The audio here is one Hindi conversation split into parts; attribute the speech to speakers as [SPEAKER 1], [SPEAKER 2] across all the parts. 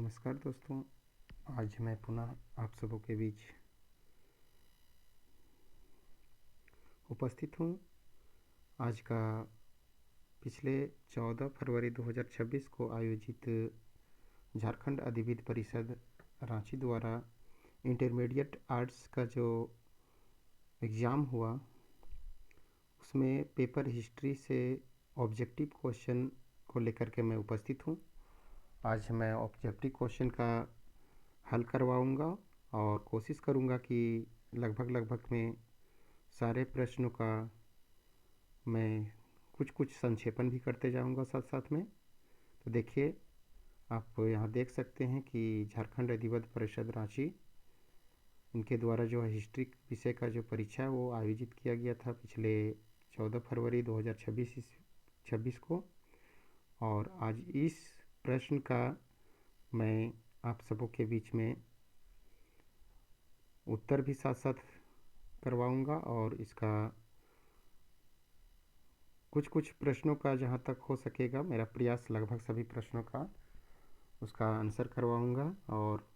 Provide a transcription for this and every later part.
[SPEAKER 1] नमस्कार दोस्तों, आज मैं पुनः आप सबों के बीच उपस्थित हूँ। आज का पिछले 14 फरवरी 2026 को आयोजित झारखंड अधिविद्य परिषद रांची द्वारा इंटरमीडिएट आर्ट्स का जो एग्ज़ाम हुआ, उसमें पेपर हिस्ट्री से ऑब्जेक्टिव क्वेश्चन को लेकर के मैं उपस्थित हूँ। आज मैं ऑब्जेक्टिव क्वेश्चन का हल करवाऊंगा और कोशिश करूंगा कि लगभग में सारे प्रश्नों का मैं कुछ संक्षेपण भी करते जाऊंगा साथ में। तो देखिए, आप यहाँ देख सकते हैं कि झारखंड अधिविद्य परिषद रांची, इनके द्वारा जो है हिस्ट्री विषय का जो परीक्षा है वो आयोजित किया गया था पिछले 14 फरवरी 2026 को। और आज इस प्रश्न का मैं आप सबों के बीच में उत्तर भी साथ साथ करवाऊंगा और इसका कुछ प्रश्नों का जहां तक हो सकेगा मेरा प्रयास लगभग सभी प्रश्नों का उसका आंसर करवाऊंगा और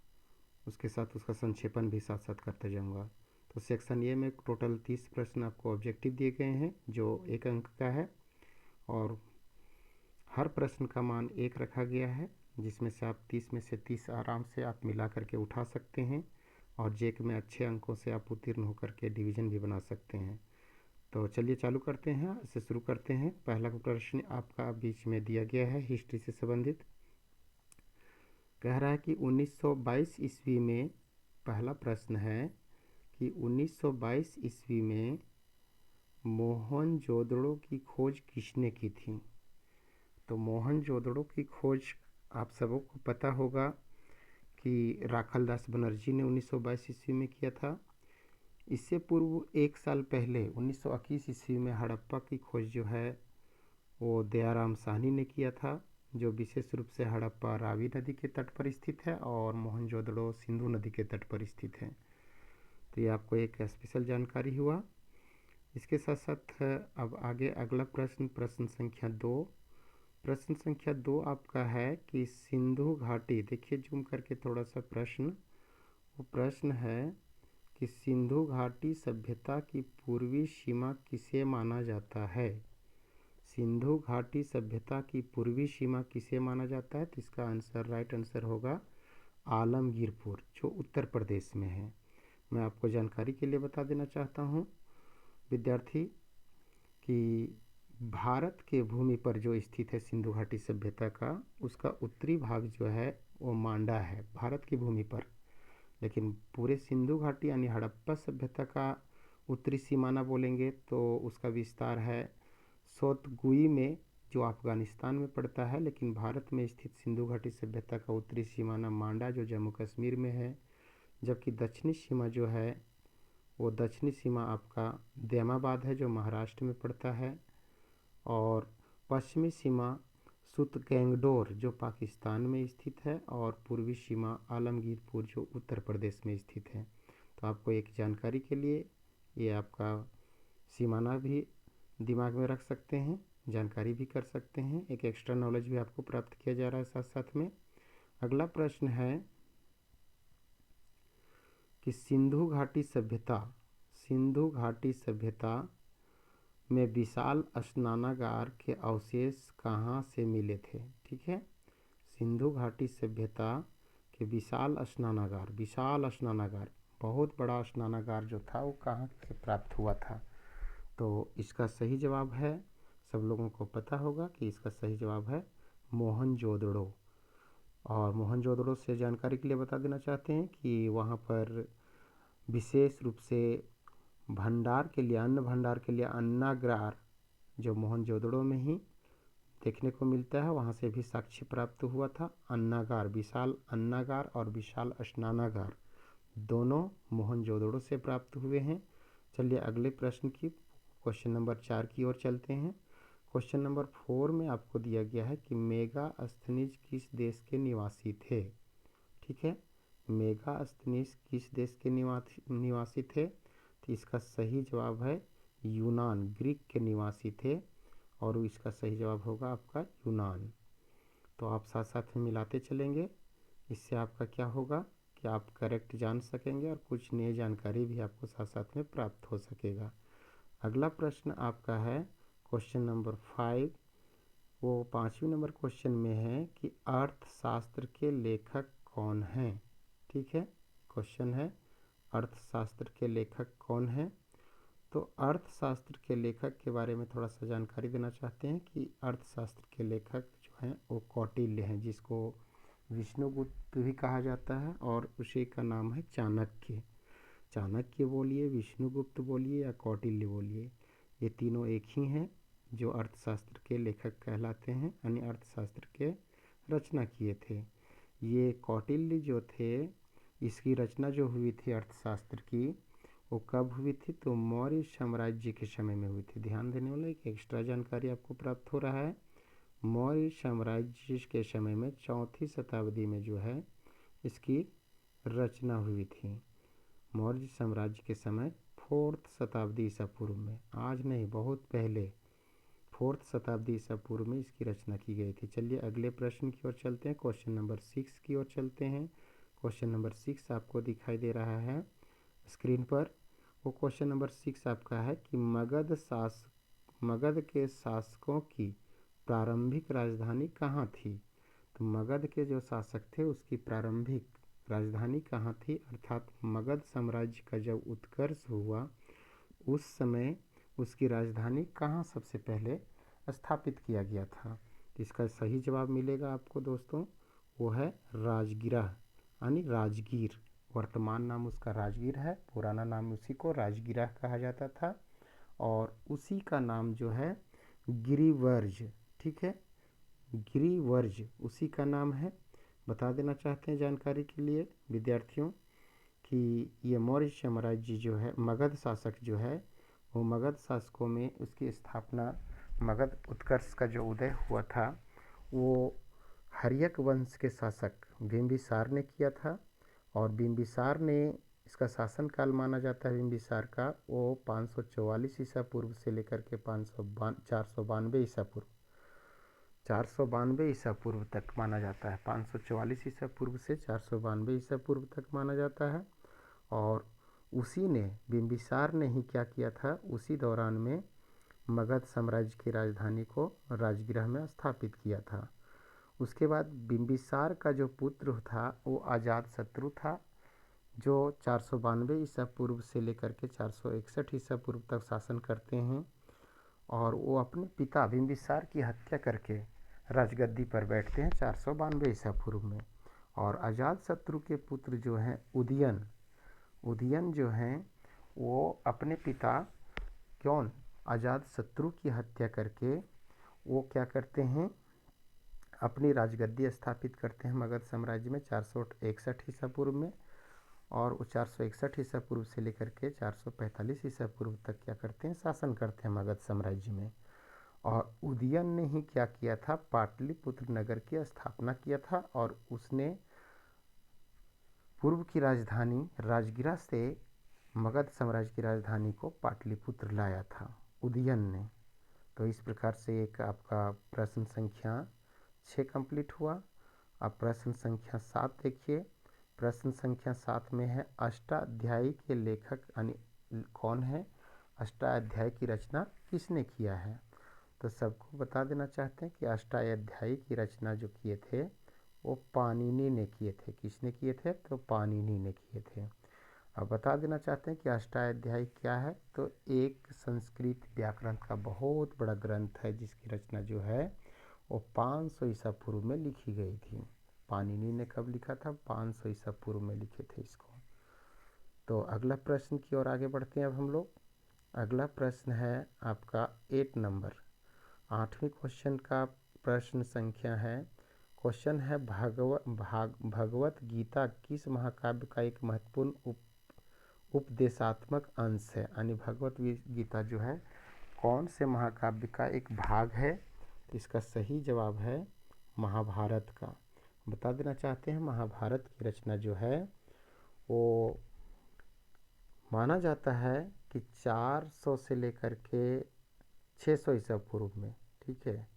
[SPEAKER 1] उसके साथ उसका संक्षेपण भी साथ साथ करते जाऊंगा। तो सेक्शन ए में टोटल 30 प्रश्न आपको ऑब्जेक्टिव दिए गए हैं जो 1 अंक का है और हर प्रश्न का मान 1 रखा गया है, जिसमें से आप 30 में से 30 आराम से आप मिला करके उठा सकते हैं और जेक में अच्छे अंकों से आप उत्तीर्ण होकर के डिवीज़न भी बना सकते हैं। तो चलिए चालू करते हैं, इससे शुरू करते हैं। पहला प्रश्न आपका बीच में दिया गया है हिस्ट्री से संबंधित। कह रहा है कि 1922 ईस्वी में, पहला प्रश्न है कि 1922 ईस्वी में मोहनजोदड़ो की खोज किसने की थी। तो मोहनजोदड़ो की खोज आप सबों को पता होगा कि राखालदास बनर्जी ने 1922 ईस्वी में किया था। इससे पूर्व 1 साल पहले 1921 ईस्वी में हड़प्पा की खोज जो है वो दयाराम साहनी ने किया था, जो विशेष रूप से हड़प्पा रावी नदी के तट पर स्थित है और मोहनजोदड़ो सिंधु नदी के तट पर स्थित है। तो ये आपको एक स्पेशल जानकारी हुआ। इसके साथ साथ अब आगे अगला प्रश्न संख्या 2। प्रश्न संख्या 2 आपका है कि सिंधु घाटी, देखिए जूम करके थोड़ा सा वो प्रश्न है कि सिंधु घाटी सभ्यता की पूर्वी सीमा किसे माना जाता है। सिंधु घाटी सभ्यता की पूर्वी सीमा किसे माना जाता है। तो इसका आंसर, राइट आंसर होगा आलमगीरपुर, जो उत्तर प्रदेश में है। मैं आपको जानकारी के लिए बता देना चाहता हूँ विद्यार्थी कि भारत के भूमि पर जो स्थित है सिंधु घाटी सभ्यता का, उसका उत्तरी भाग जो है वो मांडा है भारत की भूमि पर। लेकिन पूरे सिंधु घाटी यानी हड़प्पा सभ्यता का उत्तरी सीमाना बोलेंगे तो उसका विस्तार है सोतगुई में, जो अफ़गानिस्तान में पड़ता है। लेकिन भारत में स्थित सिंधु घाटी सभ्यता का उत्तरी सीमाना मांडा, जो जम्मू कश्मीर में है। जबकि दक्षिणी सीमा जो है वो दक्षिणी सीमा आपका दैमाबाद है, जो महाराष्ट्र में पड़ता है। और पश्चिमी सीमा सुतगैंगडोर, जो पाकिस्तान में स्थित है। और पूर्वी सीमा आलमगीरपुर, जो उत्तर प्रदेश में स्थित है। तो आपको एक जानकारी के लिए ये आपका सीमाना भी दिमाग में रख सकते हैं, जानकारी भी कर सकते हैं, एक एक्स्ट्रा नॉलेज भी आपको प्राप्त किया जा रहा है साथ साथ में। अगला प्रश्न है कि सिंधु घाटी सभ्यता में विशाल स्नानागार के अवशेष कहाँ से मिले थे। ठीक है, सिंधु घाटी सभ्यता के विशाल स्नानागार, बहुत बड़ा स्नानागार जो था वो कहाँ से प्राप्त हुआ था। तो इसका सही जवाब है, सब लोगों को पता होगा कि इसका सही जवाब है मोहनजोदड़ो। और मोहनजोदड़ो से जानकारी के लिए बता देना चाहते हैं कि वहाँ पर विशेष रूप से अन्न भंडार के लिए अन्नागार, जो मोहनजोदड़ो में ही देखने को मिलता है, वहाँ से भी साक्ष्य प्राप्त हुआ था। अन्नागार, विशाल अन्नागार और विशाल स्नानागार दोनों मोहनजोदड़ो से प्राप्त हुए हैं। चलिए अगले प्रश्न की, क्वेश्चन नंबर 4 की ओर चलते हैं। क्वेश्चन नंबर 4 में आपको दिया गया है कि मेगास्थनीज किस देश के निवासी थे। ठीक है, मेगास्थनीज किस देश के निवासी थे। तो इसका सही जवाब है यूनान, ग्रीक के निवासी थे और इसका सही जवाब होगा आपका यूनान। तो आप साथ साथ में मिलाते चलेंगे इससे आपका क्या होगा कि आप करेक्ट जान सकेंगे और कुछ नई जानकारी भी आपको साथ साथ में प्राप्त हो सकेगा। अगला प्रश्न आपका है क्वेश्चन नंबर 5। वो 5वें नंबर क्वेश्चन में है कि अर्थशास्त्र के लेखक कौन हैं। ठीक है, क्वेश्चन है अर्थशास्त्र के लेखक कौन हैं। तो अर्थशास्त्र के लेखक के बारे में थोड़ा सा जानकारी देना चाहते हैं कि अर्थशास्त्र के लेखक जो हैं वो कौटिल्य हैं, जिसको विष्णुगुप्त भी कहा जाता है, और उसी का नाम है चाणक्य। चाणक्य बोलिए, विष्णुगुप्त बोलिए या कौटिल्य बोलिए, ये तीनों एक ही हैं जो अर्थशास्त्र के लेखक कहलाते हैं, यानी अर्थशास्त्र के रचना किए थे। ये कौटिल्य जो थे, इसकी रचना जो हुई थी अर्थशास्त्र की, वो कब हुई थी? तो मौर्य साम्राज्य के समय में हुई थी। ध्यान देने वाला एक एक्स्ट्रा जानकारी आपको प्राप्त हो रहा है। मौर्य साम्राज्य के समय में 4वीं शताब्दी में जो है इसकी रचना हुई थी। मौर्य साम्राज्य के समय 4th शताब्दी ईसा पूर्व में, आज नहीं बहुत पहले 4th शताब्दी ईसा पूर्व में इसकी रचना की गई थी। चलिए अगले प्रश्न की ओर चलते हैं, क्वेश्चन नंबर 6 की ओर चलते हैं। क्वेश्चन नंबर 6 आपको दिखाई दे रहा है स्क्रीन पर। वो क्वेश्चन नंबर 6 आपका है कि मगध के शासकों की प्रारंभिक राजधानी कहाँ थी। तो मगध के जो शासक थे उसकी प्रारंभिक राजधानी कहाँ थी, अर्थात मगध साम्राज्य का जब उत्कर्ष हुआ उस समय उसकी राजधानी कहाँ सबसे पहले स्थापित किया गया था। इसका सही जवाब मिलेगा आपको दोस्तों, वो है राजगिरा, यानी राजगीर। वर्तमान नाम उसका राजगीर है, पुराना नाम उसी को राजगिरा कहा जाता था, और उसी का नाम जो है गिरिवर्ज। ठीक है, गिरिवर्ज उसी का नाम है। बता देना चाहते हैं जानकारी के लिए विद्यार्थियों कि ये मौर्य साम्राज्य जो है, मगध शासक जो है, वो मगध शासकों में उसकी स्थापना, मगध उत्कर्ष का जो उदय हुआ था वो हर्यक वंश के शासक बिंबिसार ने किया था। और बिंबिसार ने, इसका शासनकाल माना जाता है बिंबिसार का, वो 544 ईसा पूर्व से लेकर के 492 ईसा पूर्व 492 ईसा पूर्व तक माना जाता है। 544 ईसा पूर्व से 492 ईसा पूर्व तक माना जाता है। और उसी ने, बिंबिसार ने ही क्या किया था, उसी दौरान में मगध साम्राज्य की राजधानी को राजगृह में स्थापित किया था। उसके बाद बिंबिसार का जो पुत्र था वो अजातशत्रु था, जो 492 ईसा पूर्व से लेकर के 461 ईसा पूर्व तक शासन करते हैं। और वो अपने पिता बिंबिसार की हत्या करके राजगद्दी पर बैठते हैं 492 ईसा पूर्व में। और अजातशत्रु के पुत्र जो हैं उदयन जो हैं, वो अपने पिता कौन, अजातशत्रु की हत्या करके वो क्या करते हैं, अपनी राजगद्दी स्थापित करते हैं मगध साम्राज्य में 461 ईसा पूर्व में। और वो 461 ईसा पूर्व से लेकर के 445 ईसा पूर्व तक क्या करते हैं, शासन करते हैं मगध साम्राज्य में। और उदयन ने ही क्या किया था, पाटलिपुत्र नगर की स्थापना किया था, और उसने पूर्व की राजधानी राजगिरा से मगध साम्राज्य की राजधानी को पाटलिपुत्र लाया था उदयन ने। तो इस प्रकार से एक आपका प्रश्न संख्या 6 कंप्लीट हुआ। अब प्रश्न संख्या 7 देखिए। प्रश्न संख्या 7 में है अष्टाध्यायी के लेखक यानी कौन है, अष्टाध्यायी की रचना किसने किया है। तो सबको बता देना चाहते हैं कि अष्टाध्यायी की रचना जो किए थे वो पाणिनि ने किए थे। किसने किए थे, तो पाणिनि ने किए थे। अब बता देना चाहते हैं कि अष्टाध्यायी क्या है। तो एक संस्कृत व्याकरण का बहुत बड़ा ग्रंथ है जिसकी रचना जो है वो 500 ईसा पूर्व में लिखी गई थी। पाणिनि ने कब लिखा था, 500 ईसा पूर्व में लिखे थे इसको। तो अगला प्रश्न की ओर आगे बढ़ते हैं अब हम लोग। अगला प्रश्न है आपका 8 नंबर, 8वें क्वेश्चन का प्रश्न संख्या है। क्वेश्चन है भगवत गीता किस महाकाव्य का एक महत्वपूर्ण उपदेशात्मक अंश है, यानी भगवत गीता जो है कौन से महाकाव्य का एक भाग है। तो इसका सही जवाब है महाभारत का। बता देना चाहते हैं महाभारत की रचना जो है वो माना जाता है कि 400 से लेकर के 600 ईसा पूर्व में। ठीक है,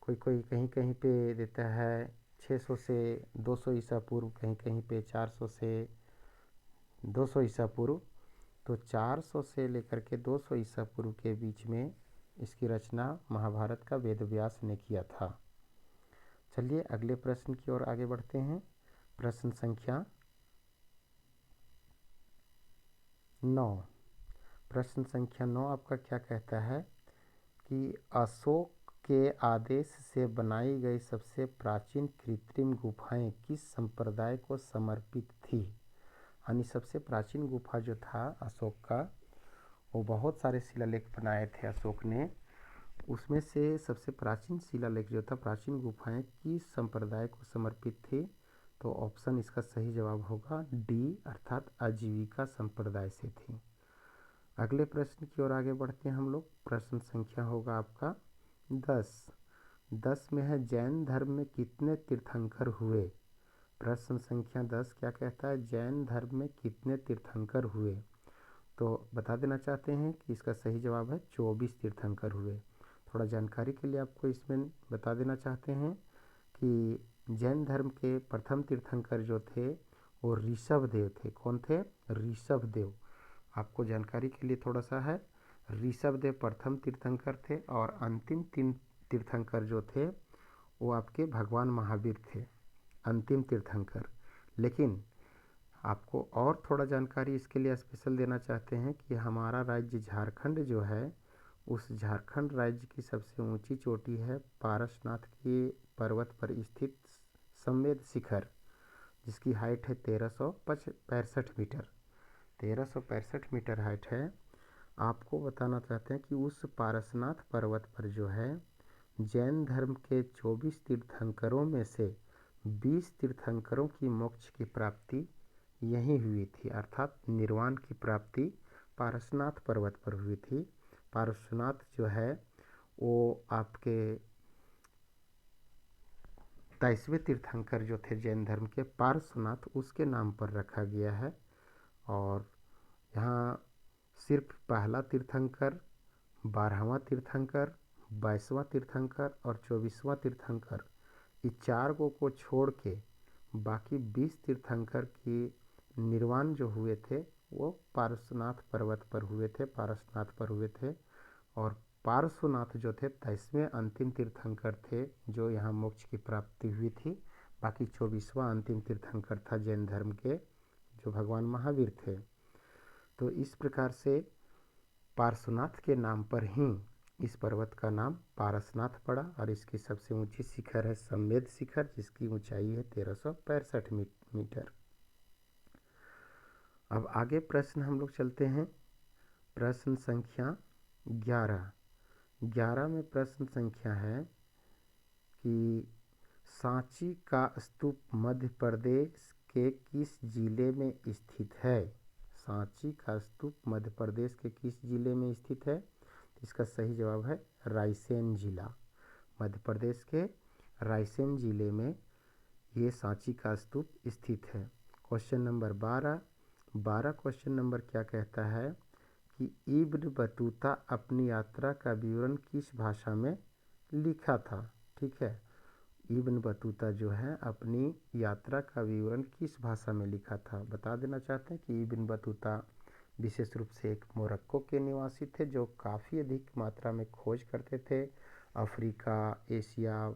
[SPEAKER 1] कोई कोई कहीं कहीं पे देता है 600 से 200 ईसा पूर्व, कहीं कहीं पे 400 से 200 ईसा पूर्व। तो 400 से लेकर के 200 ईसा पूर्व के बीच में इसकी रचना महाभारत का वेदव्यास ने किया था। चलिए अगले प्रश्न की ओर आगे बढ़ते हैं। प्रश्न संख्या 9। प्रश्न संख्या 9 आपका क्या कहता है कि अशोक के आदेश से बनाई गई सबसे प्राचीन कृत्रिम गुफाएं किस संप्रदाय को समर्पित थी। यानी सबसे प्राचीन गुफा जो था अशोक का, वो बहुत सारे शिलालेख बनाए थे अशोक ने, उसमें से सबसे प्राचीन शिलालेख जो था, प्राचीन गुफाएं किस संप्रदाय को समर्पित थी। तो ऑप्शन इसका सही जवाब होगा डी, अर्थात आजीविका संप्रदाय से थी। अगले प्रश्न की ओर आगे बढ़ते हैं हम लोग। प्रश्न संख्या होगा आपका 10। 10 में है जैन धर्म में कितने तीर्थंकर हुए। प्रश्न संख्या 10 क्या कहता है, जैन धर्म में कितने तीर्थंकर हुए। तो बता देना चाहते हैं कि इसका सही जवाब है 24 तीर्थंकर हुए। थोड़ा जानकारी के लिए आपको इसमें बता देना चाहते हैं कि जैन धर्म के प्रथम तीर्थंकर जो थे वो ऋषभदेव थे। कौन थे, ऋषभदेव। आपको जानकारी के लिए थोड़ा सा है, ऋषभदेव प्रथम तीर्थंकर थे और अंतिम 3 तीर्थंकर जो थे वो आपके भगवान महावीर थे, अंतिम तीर्थंकर। लेकिन आपको और थोड़ा जानकारी इसके लिए स्पेशल देना चाहते हैं कि हमारा राज्य झारखंड जो है, उस झारखंड राज्य की सबसे ऊंची चोटी है पारसनाथ के पर्वत पर स्थित सम्मेद शिखर, जिसकी हाइट है 1365 मीटर। 1365 मीटर हाइट है। आपको बताना चाहते हैं कि उस पारसनाथ पर्वत पर जो है जैन धर्म के 24 तीर्थंकरों में से 20 तीर्थंकरों की मोक्ष की प्राप्ति यहीं हुई थी, अर्थात निर्वाण की प्राप्ति पारसनाथ पर्वत पर हुई थी। पारसनाथ जो है वो आपके 23वें तीर्थंकर जो थे जैन धर्म के, पारसनाथ, उसके नाम पर रखा गया है। और यहाँ सिर्फ पहला तीर्थंकर, 12वां तीर्थंकर, 22वां तीर्थंकर और 24वां तीर्थंकर, इस 4 को छोड़ के बाकी 20 तीर्थंकर की निर्वाण जो हुए थे वो पारसनाथ पर्वत पर हुए थे, पारसनाथ पर हुए थे। और पार्श्वनाथ जो थे 23वें अंतिम तीर्थंकर थे जो यहाँ मोक्ष की प्राप्ति हुई थी। बाकी 24वां अंतिम तीर्थंकर था जैन धर्म के, जो भगवान महावीर थे। तो इस प्रकार से पार्श्वनाथ के नाम पर ही इस पर्वत का नाम पारसनाथ पड़ा और इसकी सबसे ऊंची शिखर है सम्मेद शिखर, जिसकी ऊंचाई है 1365 मीटर। अब आगे प्रश्न हम लोग चलते हैं। प्रश्न संख्या 11। 11 में प्रश्न संख्या है कि सांची का स्तूप मध्य प्रदेश के किस जिले में स्थित है। सांची का स्तूप मध्य प्रदेश के किस जिले में स्थित है। इसका सही जवाब है रायसेन जिला। मध्य प्रदेश के रायसेन जिले में ये सांची का स्तूप स्थित है। क्वेश्चन नंबर 12 क्वेश्चन नंबर क्या कहता है कि इब्न बतूता अपनी यात्रा का विवरण किस भाषा में लिखा था। ठीक है, इब्न बतूता जो है अपनी यात्रा का विवरण किस भाषा में लिखा था। बता देना चाहते हैं कि इब्न बतूता विशेष रूप से एक मोरक्को के निवासी थे जो काफ़ी अधिक मात्रा में खोज करते थे। अफ्रीका, एशिया,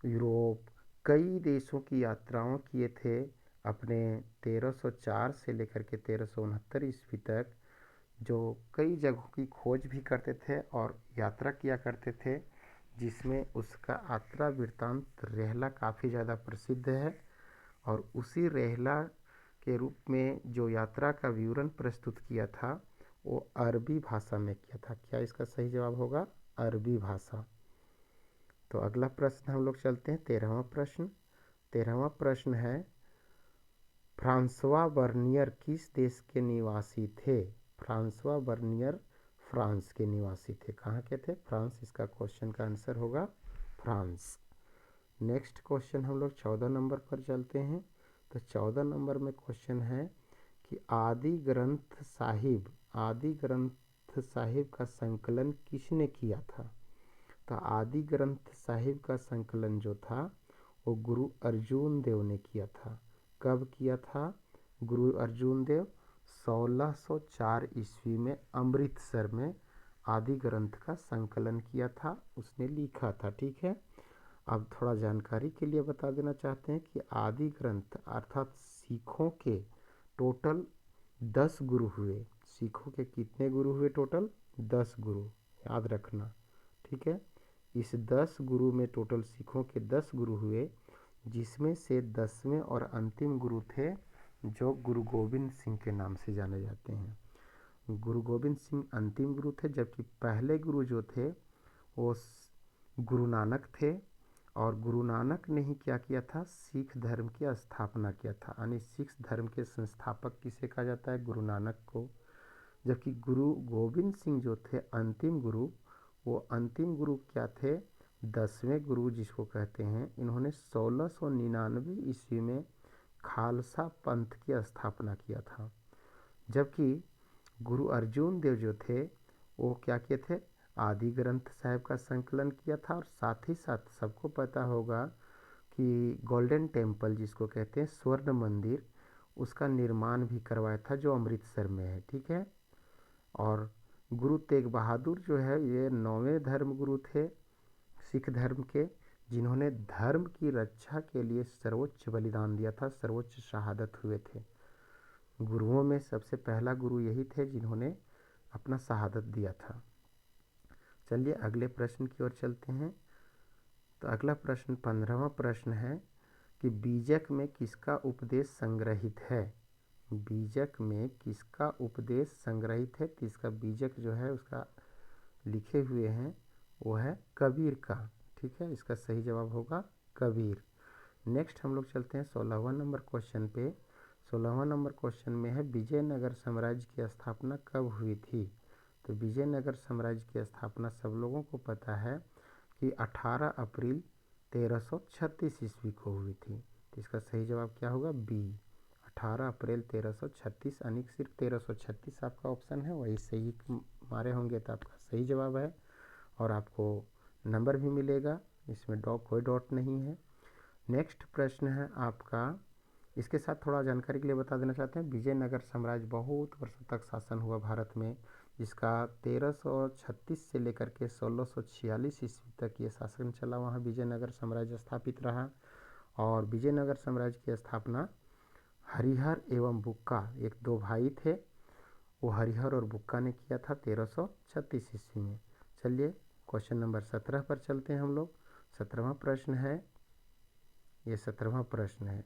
[SPEAKER 1] यूरोप, कई देशों की यात्राओं किए थे। अपने 1304 से लेकर के 1369 ईस्वी तक जो कई जगहों की खोज भी करते थे और यात्रा किया करते थे, जिसमें उसका यात्रा वृत्तांत रेहला काफ़ी ज़्यादा प्रसिद्ध है। और उसी रेहला के रूप में जो यात्रा का विवरण प्रस्तुत किया था वो अरबी भाषा में किया था। क्या इसका सही जवाब होगा, अरबी भाषा। तो अगला प्रश्न हम लोग चलते हैं 13वां प्रश्न। 13वां प्रश्न है फ्रांसवा बर्नियर किस देश के निवासी थे। फ्रांसवा बर्नियर फ्रांस के निवासी थे। कहाँ के थे, फ्रांस। इसका क्वेश्चन का आंसर होगा फ्रांस। नेक्स्ट क्वेश्चन हम लोग 14 नंबर पर चलते हैं। तो 14 नंबर में क्वेश्चन है कि आदि ग्रंथ साहिब का संकलन किसने किया था। तो आदि ग्रंथ साहिब का संकलन जो था वो गुरु अर्जुन देव ने किया था। कब किया था? गुरु अर्जुन देव 1604 ईस्वी में अमृतसर में आदि ग्रंथ का संकलन किया था, उसने लिखा था। ठीक है, अब थोड़ा जानकारी के लिए बता देना चाहते हैं कि आदि ग्रंथ अर्थात सिखों के टोटल 10 गुरु हुए। सिखों के कितने गुरु हुए टोटल? 10 गुरु, याद रखना। ठीक है, इस 10 गुरु में टोटल सिखों के 10 गुरु हुए, जिसमें से 10वें और अंतिम गुरु थे जो गुरु गोविंद सिंह के नाम से जाने जाते हैं। गुरु गोविंद सिंह अंतिम गुरु थे, जबकि पहले गुरु जो थे वो गुरु नानक थे। और गुरु नानक ने ही क्या किया था? सिख धर्म की स्थापना किया था, यानी सिख धर्म के संस्थापक किसे कहा जाता है? गुरु नानक को। जबकि गुरु गोविंद सिंह जो थे अंतिम गुरु, वो अंतिम गुरु क्या थे? 10वें गुरु जिसको कहते हैं। इन्होंने 1699 ईस्वी में खालसा पंथ की स्थापना किया था। जबकि गुरु अर्जुन देव जो थे वो क्या किए थे? आदि ग्रंथ साहिब का संकलन किया था, और साथ ही साथ सबको पता होगा कि गोल्डन टेम्पल जिसको कहते हैं स्वर्ण मंदिर, उसका निर्माण भी करवाया था जो अमृतसर में है। ठीक है, और गुरु तेग बहादुर जो है ये 9वें धर्म गुरु थे सिख धर्म के, जिन्होंने धर्म की रक्षा के लिए सर्वोच्च बलिदान दिया था, सर्वोच्च शहादत हुए थे। गुरुओं में सबसे पहला गुरु यही थे जिन्होंने अपना शहादत दिया था। चलिए अगले प्रश्न की ओर चलते हैं। तो अगला प्रश्न 15वां प्रश्न है कि बीजक में किसका उपदेश संग्रहित है? बीजक में किसका उपदेश संग्रहित है? तो इसका बीजक जो है उसका लिखे हुए हैं वो है कबीर का। ठीक है, इसका सही जवाब होगा कबीर। नेक्स्ट हम लोग चलते हैं 16वां नंबर क्वेश्चन पे। 16वां नंबर क्वेश्चन में है विजयनगर साम्राज्य की स्थापना कब हुई थी? तो विजयनगर साम्राज्य की स्थापना सब लोगों को पता है कि 18 अप्रैल 1336 ईस्वी को हुई थी। तो इसका सही जवाब क्या होगा? बी, 18 अप्रैल 1336, यानी सिर्फ 1336 आपका ऑप्शन है, वही सही मारे होंगे तो आपका सही जवाब है, और आपको नंबर भी मिलेगा, इसमें कोई डॉट नहीं है। नेक्स्ट प्रश्न है आपका, इसके साथ थोड़ा जानकारी के लिए बता देना चाहते हैं विजयनगर साम्राज्य बहुत वर्षों तक शासन हुआ भारत में, जिसका 1336 से लेकर के 1646 ईस्वी तक ये शासन चला, वहाँ विजयनगर साम्राज्य स्थापित रहा। और विजयनगर साम्राज्य की स्थापना हरिहर एवं बुक्का, एक दो भाई थे, वो हरिहर और बुक्का ने किया था 1336 ईस्वी में। चलिए क्वेश्चन नंबर 17 पर चलते हैं हम लोग। 17वां प्रश्न है, ये 17वां प्रश्न है।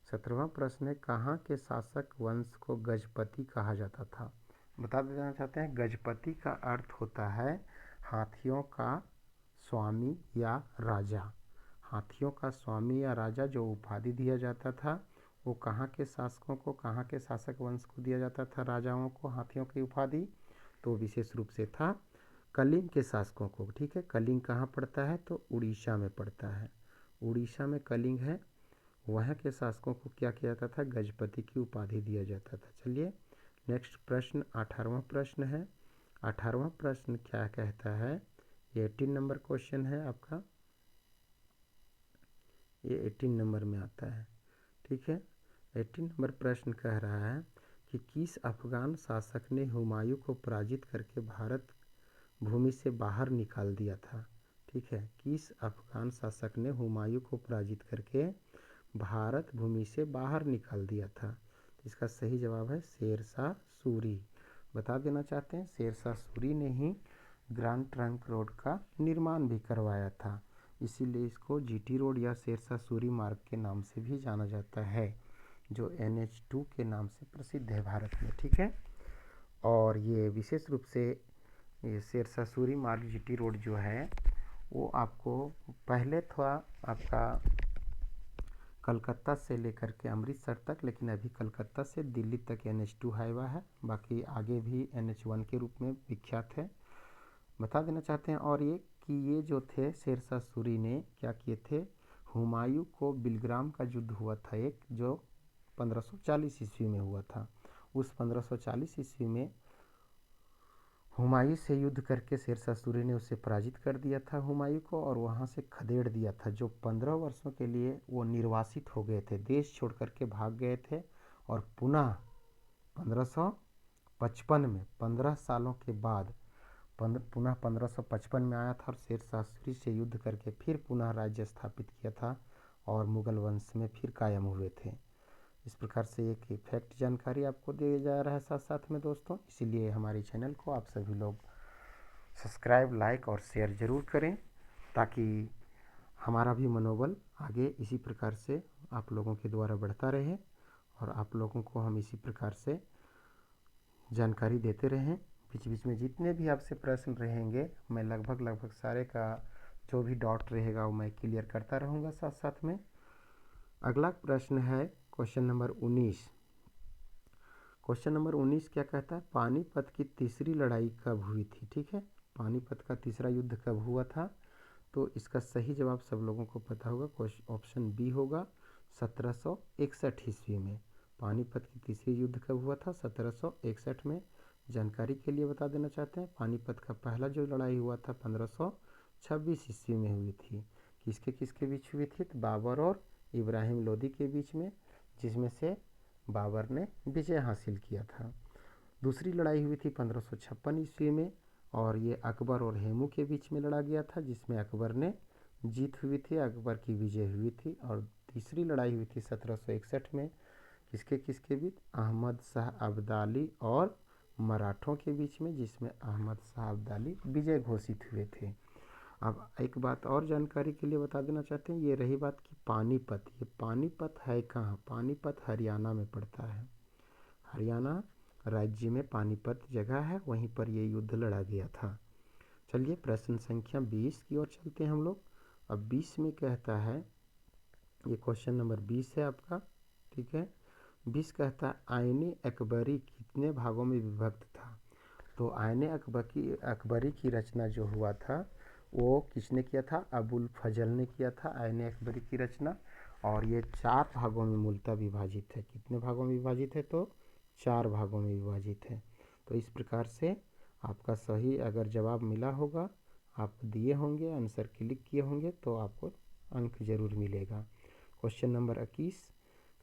[SPEAKER 1] 17वां प्रश्न है कहाँ के शासक वंश को गजपति कहा जाता था? बता देना चाहते हैं गजपति का अर्थ होता है हाथियों का स्वामी या राजा। हाथियों का स्वामी या राजा जो उपाधि दिया जाता था वो कहाँ के शासकों को, कहाँ के शासक वंश को दिया जाता था? राजाओं को हाथियों की उपाधि, तो विशेष रूप से था कलिंग के शासकों को। ठीक है, कलिंग कहाँ पड़ता है? तो उड़ीसा में पड़ता है। उड़ीसा में कलिंग है, वहाँ के शासकों को क्या किया जाता था? गजपति की उपाधि दिया जाता था। चलिए नेक्स्ट प्रश्न 18वां प्रश्न है। 18वां प्रश्न क्या कहता है? ये 18 नंबर क्वेश्चन है आपका, ये 18 नंबर में आता है। ठीक है, 18 नंबर प्रश्न कह रहा है कि किस अफगान शासक ने हुमायूं को पराजित करके भारत भूमि से बाहर निकाल दिया था? ठीक है, किस अफगान शासक ने हुमायूं को पराजित करके भारत भूमि से बाहर निकाल दिया था? तो इसका सही जवाब है शेरशाह सूरी। बता देना चाहते हैं शेरशाह सूरी ने ही ग्रैंड ट्रंक रोड का निर्माण भी करवाया था, इसीलिए इसको जीटी रोड या शेरशाह सूरी मार्ग के नाम से भी जाना जाता है, जो NH2 के नाम से प्रसिद्ध है भारत में। ठीक है, और ये विशेष रूप से ये शेरशाह सूरी मार्ग जीटी रोड जो है वो आपको पहले था आपका कलकत्ता से लेकर के अमृतसर तक, लेकिन अभी कलकत्ता से दिल्ली तक NH2 हाईवे है, बाकी आगे भी NH1 के रूप में विख्यात है। बता देना चाहते हैं और ये जो थे शेरशाह सूरी ने क्या किए थे? हुमायूं को बिलग्राम का युद्ध हुआ था एक, जो 1540 ईस्वी में हुआ था। उस 1540 ईस्वी में हुमायूं से युद्ध करके शेरशाह सूरी ने उसे पराजित कर दिया था हुमायूं को, और वहाँ से खदेड़ दिया था। जो 15 वर्षों के लिए वो निर्वासित हो गए थे, देश छोड़ करके भाग गए थे, और पुनः 1555 में 15 सालों के बाद पुनः 1555 में आया था और शेरशाह सूरी से युद्ध करके फिर पुनः राज्य स्थापित किया था और मुगल वंश में फिर कायम हुए थे। इस प्रकार से एक फैक्ट जानकारी आपको दिया जा रहा है साथ साथ में दोस्तों। इसीलिए हमारे चैनल को आप सभी लोग सब्सक्राइब, लाइक और शेयर ज़रूर करें, ताकि हमारा भी मनोबल आगे इसी प्रकार से आप लोगों के द्वारा बढ़ता रहे और आप लोगों को हम इसी प्रकार से जानकारी देते रहें। बीच बीच में जितने भी आपसे प्रश्न रहेंगे मैं लगभग सारे का जो भी डाउट रहेगा वो मैं क्लियर करता रहूँगा साथ साथ में। अगला प्रश्न है क्वेश्चन नंबर 19। क्वेश्चन नंबर 19 क्या कहता है? पानीपत की तीसरी लड़ाई कब हुई थी? ठीक है, पानीपत का तीसरा युद्ध कब हुआ था? तो इसका सही जवाब सब लोगों को पता होगा, ऑप्शन बी होगा 1761 ईस्वी में। पानीपत की तीसरी युद्ध कब हुआ था? 1761 में। जानकारी के लिए बता देना चाहते हैं, पानीपत का पहला जो लड़ाई हुआ था 1526 ईस्वी में हुई थी। किसके किसके बीच हुई थी? तो बाबर और इब्राहिम लोदी के बीच में, जिसमें से बाबर ने विजय हासिल किया था। दूसरी लड़ाई हुई थी 1556 ईस्वी में, और ये अकबर और हेमू के बीच में लड़ा गया था, जिसमें अकबर ने जीत हुई थी, अकबर की विजय हुई थी। और तीसरी लड़ाई हुई थी 1761 में, किसके किसके बीच? अहमद शाह अब्दाली और मराठों के बीच में, जिसमें अहमद शाह अब्दाली विजय घोषित हुए थे। अब एक बात और जानकारी के लिए बता देना चाहते हैं, ये रही बात कि पानीपत, ये पानीपत है कहाँ? पानीपत हरियाणा में पड़ता है। हरियाणा राज्य में पानीपत जगह है, वहीं पर ये युद्ध लड़ा गया था। चलिए प्रश्न संख्या 20 की ओर चलते हैं हम लोग। अब 20 में कहता है, ये क्वेश्चन नंबर 20 है आपका, ठीक है। 20 कहता है आईने अकबरी कितने भागों में विभक्त था? तो आईने अकबरी की रचना जो हुआ था वो किसने किया था? अबुल फजल ने किया था आईने अकबरी की रचना, और ये 4 भागों में मूलतः विभाजित है। कितने भागों में विभाजित है? तो 4 भागों में विभाजित है। तो इस प्रकार से आपका सही अगर जवाब मिला होगा, आप दिए होंगे, आंसर क्लिक किए होंगे, तो आपको अंक जरूर मिलेगा। क्वेश्चन नंबर 21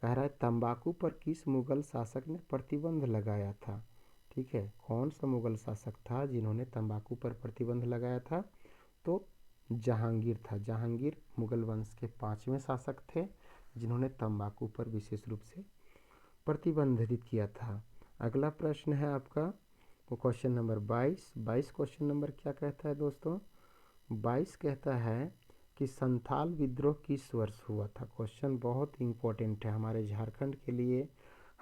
[SPEAKER 1] कह रहा है तंबाकू पर किस मुगल शासक ने प्रतिबंध लगाया था? ठीक है, कौन सा मुगल शासक था जिन्होंने तंबाकू पर प्रतिबंध लगाया था? तो जहांगीर था। जहांगीर मुगल वंश के 5वें शासक थे, जिन्होंने तंबाकू पर विशेष रूप से प्रतिबंधित किया था। अगला प्रश्न है आपका वो क्वेश्चन नंबर 22। 22 क्वेश्चन नंबर क्या कहता है दोस्तों? 22 कहता है कि संथाल विद्रोह किस वर्ष हुआ था? क्वेश्चन बहुत इंपॉर्टेंट है हमारे झारखंड के लिए,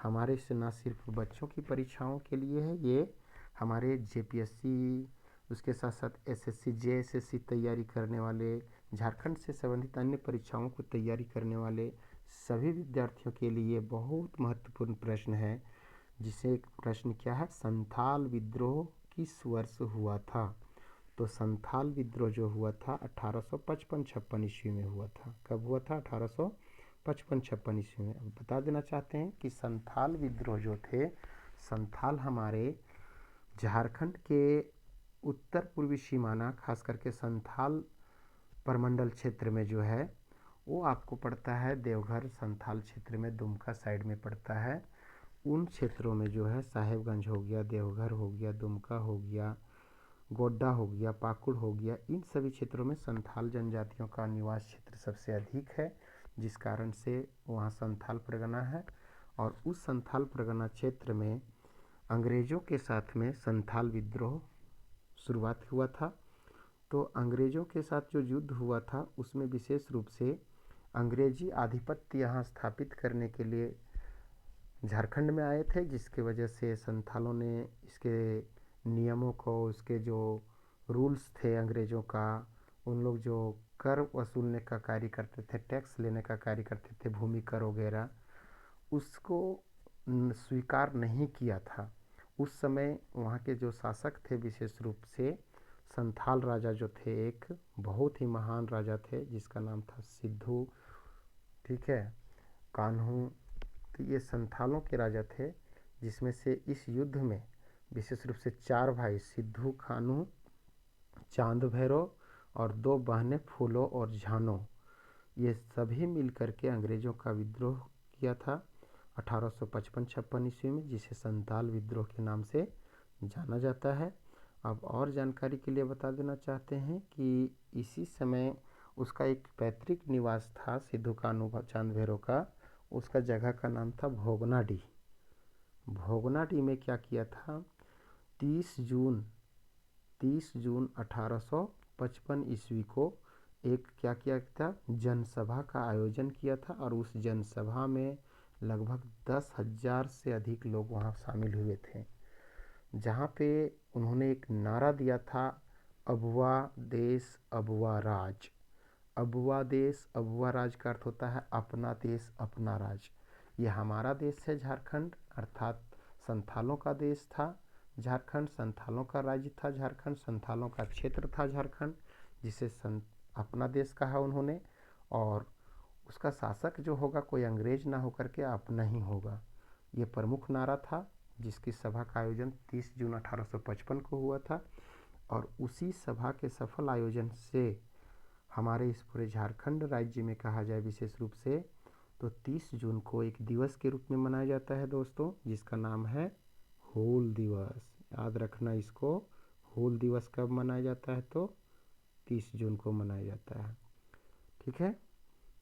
[SPEAKER 1] हमारे से ना सिर्फ बच्चों की परीक्षाओं के लिए है, ये हमारे जेपीएससी, उसके साथ साथ एसएससी जेएसएससी तैयारी करने वाले, झारखंड से संबंधित अन्य परीक्षाओं को तैयारी करने वाले सभी विद्यार्थियों के लिए बहुत महत्वपूर्ण प्रश्न है। जिसे प्रश्न क्या है? संथाल विद्रोह किस वर्ष हुआ था? तो संथाल विद्रोह जो हुआ था 1855-56 ईस्वी में हुआ था। कब हुआ था? 1855-56 ईस्वी में। अब बता देना चाहते हैं कि संथाल विद्रोह जो थे, संथाल हमारे झारखंड के उत्तर पूर्वी सीमाना, खास करके संथाल परमंडल क्षेत्र में जो है वो आपको पड़ता है देवघर, संथाल क्षेत्र में दुमका साइड में पड़ता है। उन क्षेत्रों में जो है साहेबगंज हो गया, देवघर हो गया, दुमका हो गया, गोड्डा हो गया, पाकुड़ हो गया, इन सभी क्षेत्रों में संथाल जनजातियों का निवास क्षेत्र सबसे अधिक है, जिस कारण से वहाँ संथाल परगना है। और उस संथाल परगना क्षेत्र में अंग्रेज़ों के साथ में संथाल विद्रोह शुरुआत हुआ था। तो अंग्रेज़ों के साथ जो युद्ध हुआ था उसमें विशेष रूप से अंग्रेजी आधिपत्य यहाँ स्थापित करने के लिए झारखंड में आए थे, जिसके वजह से संथालों ने इसके नियमों को, उसके जो रूल्स थे अंग्रेज़ों का, उन लोग जो कर वसूलने का कार्य करते थे, टैक्स लेने का कार्य करते थे, भूमि कर वगैरह, उसको स्वीकार नहीं किया था। उस समय वहाँ के जो शासक थे विशेष रूप से संथाल राजा जो थे, एक बहुत ही महान राजा थे जिसका नाम था सिद्धू, ठीक है, कान्हू। तो ये संथालों के राजा थे, जिसमें से इस युद्ध में विशेष रूप से 4 भाई सिद्धू, खानू, चांद भैरव और 2 बहनें फूलो और झानो, ये सभी मिलकर के अंग्रेज़ों का विद्रोह किया था 1855-56 ईस्वी में, जिसे संताल विद्रोह के नाम से जाना जाता है। अब और जानकारी के लिए बता देना चाहते हैं कि इसी समय उसका एक पैतृक निवास था सिद्धू कानू चांद भैरव का, उसका जगह का नाम था भोगनाडीह। भोगनाडीह में क्या किया था, 30 जून 1855 ईस्वी को एक क्या किया था, जनसभा का आयोजन किया था और उस जनसभा में लगभग 10,000 से अधिक लोग वहाँ शामिल हुए थे, जहाँ पे उन्होंने एक नारा दिया था, अबुआ देश अबुआ राज। अबुआ देश अबुआ राज का अर्थ होता है अपना देश अपना राज। ये हमारा देश है झारखंड, अर्थात संथालों का देश था झारखंड, संथालों का राज्य था झारखंड, संथालों का क्षेत्र था झारखंड, जिसे अपना देश कहा उन्होंने। और उसका शासक जो होगा कोई अंग्रेज ना होकर के अपना ही होगा, ये प्रमुख नारा था, जिसकी सभा का आयोजन 30 जून 1855 को हुआ था। और उसी सभा के सफल आयोजन से हमारे इस पूरे झारखंड राज्य में कहा जाए विशेष रूप से, तो 30 जून को एक दिवस के रूप में मनाया जाता है दोस्तों, जिसका नाम है हूल दिवस। याद रखना इसको, हूल दिवस कब मनाया जाता है, तो 30 जून को मनाया जाता है। ठीक है,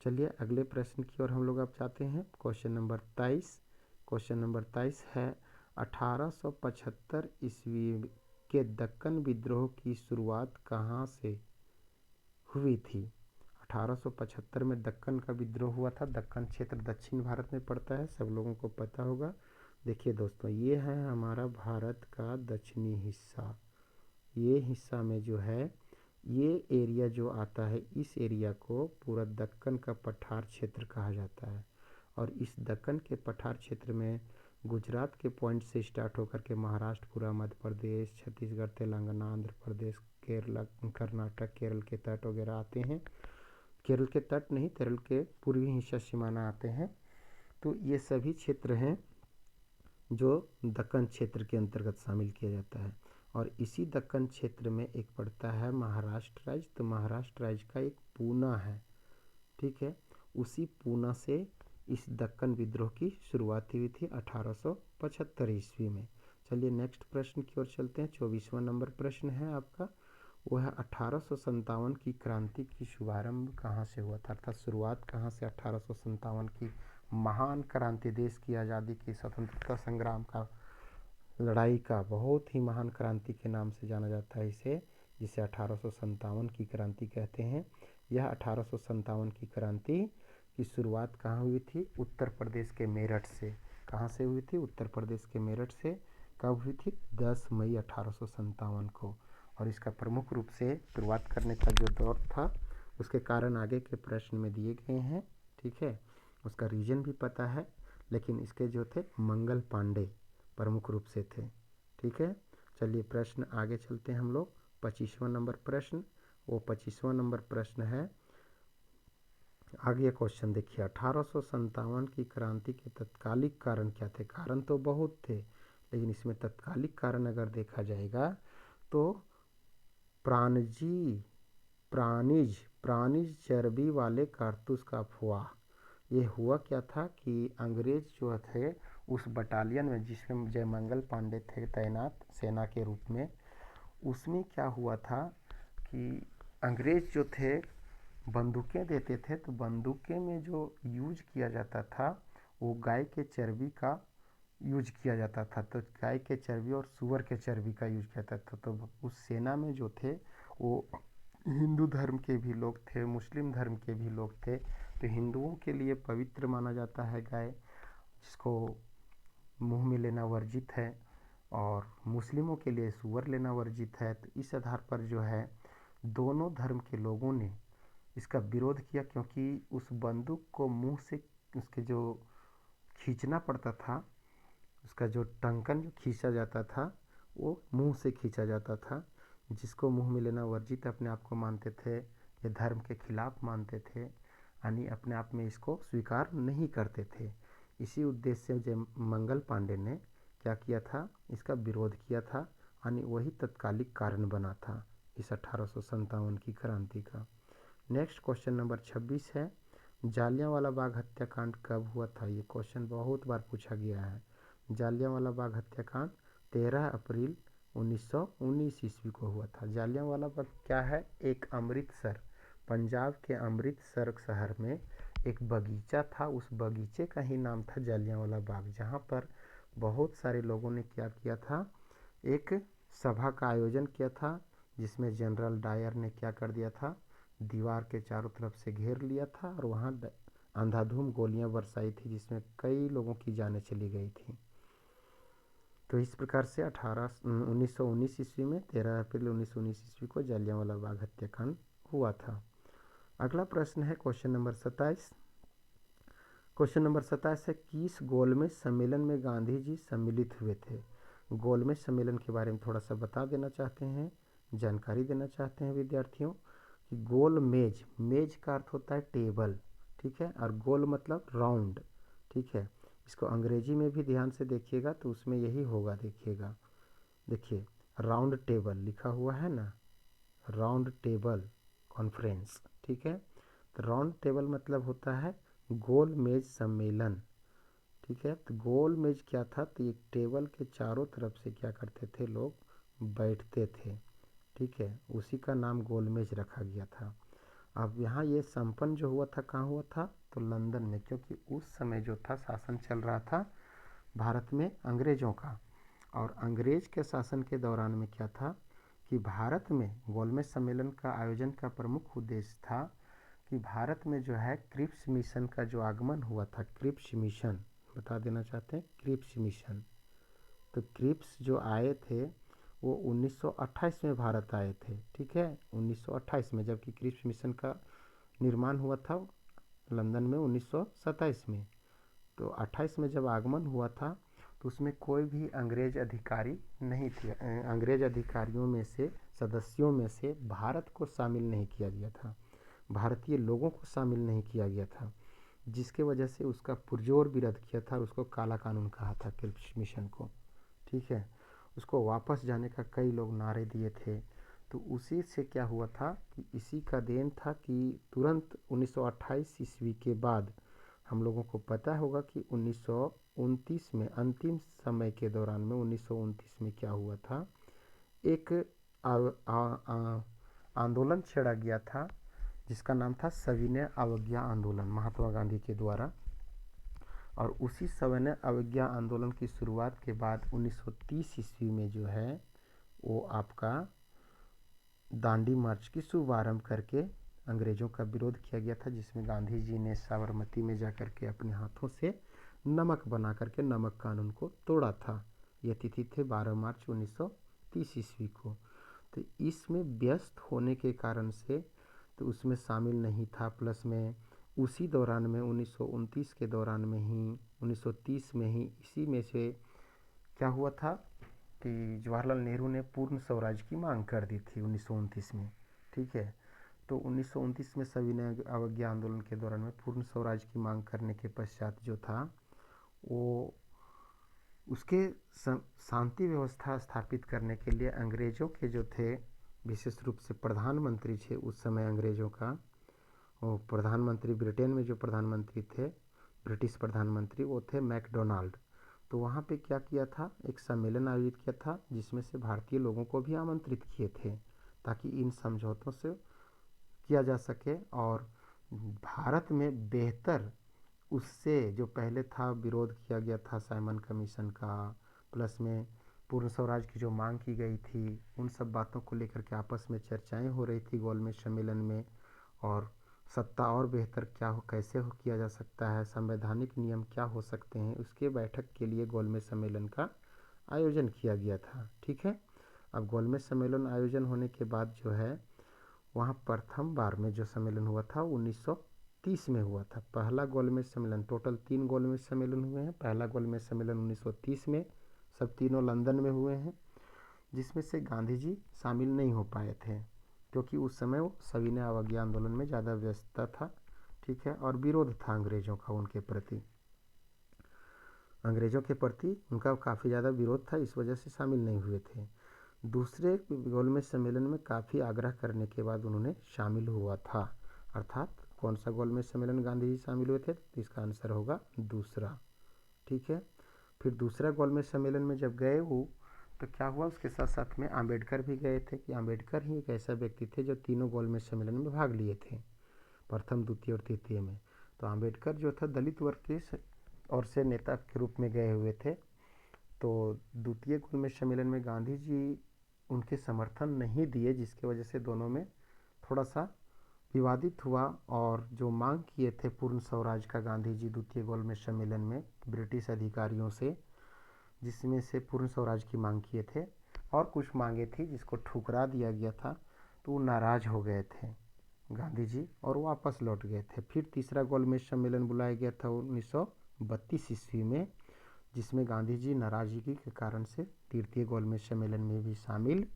[SPEAKER 1] चलिए अगले प्रश्न की ओर हम लोग अब जाते हैं। Question number 23। क्वेश्चन नंबर 23 है, 1875 ईस्वी के दक्कन विद्रोह की शुरुआत कहाँ से हुई थी। 1875 में दक्कन का विद्रोह हुआ था। दक्कन क्षेत्र दक्षिण भारत में पड़ता है, सब लोगों को पता होगा। देखिए दोस्तों, ये है हमारा भारत का दक्षिणी हिस्सा। ये हिस्सा में जो है, ये एरिया जो आता है, इस एरिया को पूरा दक्कन का पठार क्षेत्र कहा जाता है। और इस दक्कन के पठार क्षेत्र में गुजरात के पॉइंट से स्टार्ट होकर के महाराष्ट्र, पूरा मध्य प्रदेश, छत्तीसगढ़, तेलंगाना, आंध्र प्रदेश, केरला, कर्नाटक, केरल के तट वगैरह आते हैं। केरल के तट नहीं, केरल के पूर्वी हिस्सा सीमाना आते हैं। तो ये सभी क्षेत्र हैं जो दक्कन क्षेत्र के अंतर्गत शामिल किया जाता है। और इसी दक्कन क्षेत्र में एक पड़ता है महाराष्ट्र राज्य। तो महाराष्ट्र राज्य का एक पूना है, ठीक है, उसी पूना से इस दक्कन विद्रोह की शुरुआत हुई थी 1875 ईस्वी में। चलिए नेक्स्ट प्रश्न की ओर चलते हैं। 24वां नंबर प्रश्न है आपका, वो है 1857 की क्रांति की शुभारंभ कहाँ से हुआ था, अर्थात शुरुआत कहाँ से 1857 की महान क्रांति, देश की आज़ादी की, स्वतंत्रता संग्राम का, लड़ाई का बहुत ही महान क्रांति के नाम से जाना जाता है इसे, जिसे 1857 की क्रांति कहते हैं। यह 1857 की क्रांति की शुरुआत कहाँ हुई थी, उत्तर प्रदेश के मेरठ से। कहाँ से हुई थी, उत्तर प्रदेश के मेरठ से। कब हुई थी, 10 मई 1857 को। और इसका प्रमुख रूप से शुरुआत करने का जो दौर था, उसके कारण आगे के प्रश्न में दिए गए हैं, ठीक है, उसका रीजन भी पता है। लेकिन इसके जो थे मंगल पांडे प्रमुख रूप से थे, ठीक है। चलिए प्रश्न आगे चलते हैं हम लोग। 25वां नंबर प्रश्न, वो 25वां नंबर प्रश्न है, आगे क्वेश्चन देखिए, 1857 की क्रांति के तत्कालिक कारण क्या थे। कारण तो बहुत थे, लेकिन इसमें तत्कालिक कारण अगर देखा जाएगा तो प्राणिज चर्बी वाले कारतूस का अफवाह। ये हुआ क्या था कि अंग्रेज जो थे उस बटालियन में जिसमें जयमंगल पांडे थे तैनात सेना के रूप में, उसमें क्या हुआ था कि अंग्रेज जो थे बंदूकें देते थे, तो बंदूकें में जो यूज किया जाता था वो गाय के चर्बी का यूज किया जाता था। तो गाय के चर्बी और सूअर के चर्बी का यूज किया जाता था। तो उस सेना में जो थे वो हिंदू धर्म के भी लोग थे, मुस्लिम धर्म के भी लोग थे। तो हिंदुओं के लिए पवित्र माना जाता है गाय, जिसको मुंह में लेना वर्जित है, और मुस्लिमों के लिए सूअर लेना वर्जित है। तो इस आधार पर जो है दोनों धर्म के लोगों ने इसका विरोध किया, क्योंकि उस बंदूक को मुंह से उसके जो खींचना पड़ता था, उसका जो टंकन जो खींचा जाता था वो मुंह से खींचा जाता था, जिसको मुंह में लेना वर्जित अपने आप को मानते थे, ये धर्म के खिलाफ मानते थे, यानी अपने आप में इसको स्वीकार नहीं करते थे। इसी उद्देश्य से जयमंगल पांडे ने क्या किया था, इसका विरोध किया था, यानी वही तत्कालिक कारण बना था इस 1857 की क्रांति का। नेक्स्ट क्वेश्चन नंबर 26 है, जालियांवाला बाग हत्याकांड कब हुआ था। ये क्वेश्चन बहुत बार पूछा गया है। जालियांवाला बाग हत्याकांड 13 अप्रैल 1919 ईस्वी को हुआ था। जालियांवाला बाग क्या है, एक अमृतसर, पंजाब के अमृतसर शहर में एक बगीचा था, उस बगीचे का ही नाम था जालियांवाला बाग, जहाँ पर बहुत सारे लोगों ने क्या किया था, एक सभा का आयोजन किया था, जिसमें जनरल डायर ने क्या कर दिया था, दीवार के चारों तरफ से घेर लिया था और वहाँ अंधाधुंध गोलियां बरसाई थी, जिसमें कई लोगों की जानें चली गई थी। तो इस प्रकार से 1919 ईस्वी में 13 अप्रैल 1919 ईस्वी को जालियांवाला बाग हत्याकांड हुआ था। अगला प्रश्न है क्वेश्चन नंबर 27। क्वेश्चन नंबर 27 है, किस गोलमेज सम्मेलन में गांधी जी सम्मिलित हुए थे। गोलमेज सम्मेलन के बारे में थोड़ा सा बता देना चाहते हैं, जानकारी देना चाहते हैं विद्यार्थियों कि गोल मेज, मेज का अर्थ होता है टेबल, ठीक है, और गोल मतलब राउंड, ठीक है। इसको अंग्रेजी में भी ध्यान से देखिएगा तो उसमें यही होगा, देखिएगा, देखिए राउंड टेबल लिखा हुआ है ना, राउंड टेबल कॉन्फ्रेंस, ठीक है। तो राउंड टेबल मतलब होता है गोल मेज सम्मेलन, ठीक है। तो गोल मेज क्या था, तो एक टेबल के चारों तरफ से क्या करते थे, लोग बैठते थे, ठीक है, उसी का नाम गोल मेज रखा गया था। अब यहाँ ये संपन्न जो हुआ था कहाँ हुआ था, तो लंदन में, क्योंकि उस समय जो था शासन चल रहा था भारत में अंग्रेज़ों का, और अंग्रेज के शासन के दौरान में क्या था कि भारत में गोलमेज सम्मेलन का आयोजन का प्रमुख उद्देश्य था कि भारत में जो है क्रिप्स मिशन का जो आगमन हुआ था, क्रिप्स मिशन बता देना चाहते हैं, क्रिप्स मिशन। तो क्रिप्स जो आए थे वो 1928 में भारत आए थे, ठीक है, 1928 में, जबकि क्रिप्स मिशन का निर्माण हुआ था लंदन में 1927 में। तो 28 में जब आगमन हुआ था तो उसमें कोई भी अंग्रेज अधिकारी नहीं थे, अंग्रेज अधिकारियों में से, सदस्यों में से भारत को शामिल नहीं किया गया था, भारतीय लोगों को शामिल नहीं किया गया था, जिसके वजह से उसका पुरजोर विरोध किया था और उसको काला कानून कहा था क्रिप्स मिशन को, ठीक है। उसको वापस जाने का कई लोग नारे दिए थे। तो उसी से क्या हुआ था कि इसी का देन था कि तुरंत 1928 ईस्वी के बाद हम लोगों को पता होगा कि 1929 में अंतिम समय के दौरान में 1929 में क्या हुआ था, एक आंदोलन छेड़ा गया था जिसका नाम था सविनय अवज्ञा आंदोलन, महात्मा गांधी के द्वारा। और उसी सविनय अवज्ञा आंदोलन की शुरुआत के बाद 1930 ईस्वी में जो है वो आपका दांडी मार्च की शुभारंभ करके अंग्रेज़ों का विरोध किया गया था, जिसमें गांधी जी ने साबरमती में जाकर के अपने हाथों से नमक बना करके नमक कानून को तोड़ा था। यह तिथि थे 12 मार्च 1930 ईस्वी को। तो इसमें व्यस्त होने के कारण से तो उसमें शामिल नहीं था, प्लस में उसी दौरान में 1929 के दौरान में ही 1930 में ही इसी में से क्या हुआ था कि जवाहरलाल नेहरू ने पूर्ण स्वराज की मांग कर दी थी 1929 में, ठीक है। तो 1929 में सविनय अवज्ञा आंदोलन के दौरान में पूर्ण स्वराज की मांग करने के पश्चात जो था वो उसके शांति व्यवस्था स्थापित करने के लिए अंग्रेज़ों के जो थे, विशेष रूप से प्रधानमंत्री थे उस समय अंग्रेज़ों का, और प्रधानमंत्री ब्रिटेन में जो प्रधानमंत्री थे, ब्रिटिश प्रधानमंत्री, वो थे मैकडोनाल्ड। तो वहाँ पे क्या किया था, एक सम्मेलन आयोजित किया था जिसमें से भारतीय लोगों को भी आमंत्रित किए थे ताकि इन समझौतों से किया जा सके और भारत में बेहतर, उससे जो पहले था विरोध किया गया था साइमन कमीशन का, प्लस में पूर्ण स्वराज की जो मांग की गई थी, उन सब बातों को लेकर के आपस में चर्चाएं हो रही थी गोलमेज सम्मेलन में। और सत्ता और बेहतर क्या हो, कैसे हो किया जा सकता है, संवैधानिक नियम क्या हो सकते हैं, उसके बैठक के लिए गोलमेज सम्मेलन का आयोजन किया गया था, ठीक है। अब गोलमेज सम्मेलन आयोजन होने के बाद जो है वहाँ प्रथम बार में जो सम्मेलन हुआ था 1930 में हुआ था। पहला गोलमेज सम्मेलन, टोटल 3 गोलमेज सम्मेलन हुए हैं। पहला गोलमेज सम्मेलन 1930 में, सब तीनों लंदन में हुए हैं, जिसमें से गांधी जी शामिल नहीं हो पाए थे क्योंकि उस समय वो सविनय अवज्ञा आंदोलन में ज़्यादा व्यस्तता था, ठीक है, और विरोध था अंग्रेज़ों का उनके प्रति। अंग्रेज़ों के प्रति उनका काफ़ी ज़्यादा विरोध था, इस वजह से शामिल नहीं हुए थे। दूसरे गोलमेज सम्मेलन में काफ़ी आग्रह करने के बाद उन्होंने शामिल हुआ था। अर्थात कौन सा गोलमेज सम्मेलन गांधी जी शामिल हुए थे, तो इसका आंसर होगा दूसरा। ठीक है। फिर दूसरा गोलमेज सम्मेलन में जब गए वो, तो क्या हुआ, उसके साथ साथ में आम्बेडकर भी गए थे। कि आम्बेडकर ही एक ऐसा व्यक्ति थे जो तीनों गोलमेज सम्मेलन में भाग लिए थे, प्रथम, द्वितीय और तृतीय में। तो आम्बेडकर जो था दलित वर्ग के ओर से नेता के रूप में गए हुए थे। तो द्वितीय गोलमेज सम्मेलन में गांधी जी उनके समर्थन नहीं दिए, जिसकी वजह से दोनों में थोड़ा सा विवादित हुआ। और जो मांग किए थे पूर्ण स्वराज का गांधी जी द्वितीय गोलमेज सम्मेलन में ब्रिटिश अधिकारियों से, जिसमें से पूर्ण स्वराज की मांग किए थे और कुछ मांगे थी जिसको ठुकरा दिया गया था, तो वो नाराज़ हो गए थे गांधी जी और वापस लौट गए थे। फिर तीसरा गोलमेज सम्मेलन बुलाया गया था 1932 ईस्वी में, जिसमें गांधी जी नाराज़गी के कारण से तृतीय गोलमेज सम्मेलन में भी शामिल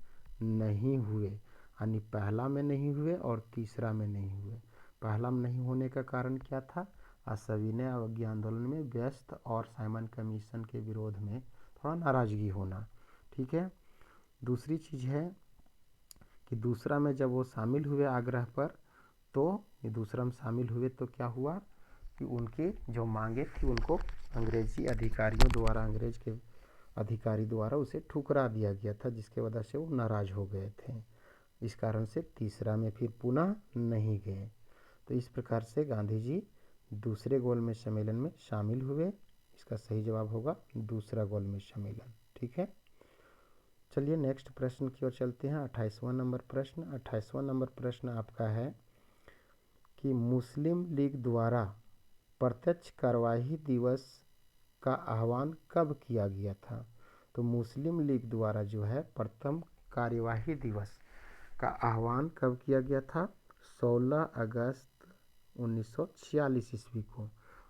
[SPEAKER 1] नहीं हुए। यानी पहला में नहीं हुए और तीसरा में नहीं हुए। पहला में नहीं होने का कारण क्या था, असविनय अवज्ञा आंदोलन में व्यस्त और साइमन कमीशन के विरोध में थोड़ा नाराज़गी होना। ठीक है। दूसरी चीज़ है कि दूसरा में जब वो शामिल हुए आग्रह पर, तो ये दूसरा में शामिल हुए तो क्या हुआ कि उनके जो मांगे थी उनको अंग्रेजी अधिकारियों द्वारा, अंग्रेज के अधिकारी द्वारा उसे ठुकरा दिया गया था, जिसके वजह से वो नाराज़ हो गए थे। इस कारण से तीसरा में फिर पुनः नहीं गए। तो इस प्रकार से गांधी जी दूसरे गोलमेज सम्मेलन में शामिल हुए। इसका सही जवाब होगा दूसरा गोलमेज सम्मेलन। ठीक है। चलिए नेक्स्ट प्रश्न की ओर चलते हैं। 28वां नंबर प्रश्न। 28वां नंबर प्रश्न आपका है कि मुस्लिम लीग द्वारा प्रत्यक्ष कार्यवाही दिवस का आह्वान कब किया गया था। तो मुस्लिम लीग द्वारा जो है प्रथम कार्यवाही दिवस का आह्वान कब किया गया था, 16 अगस्त 1946 ईस्वी को।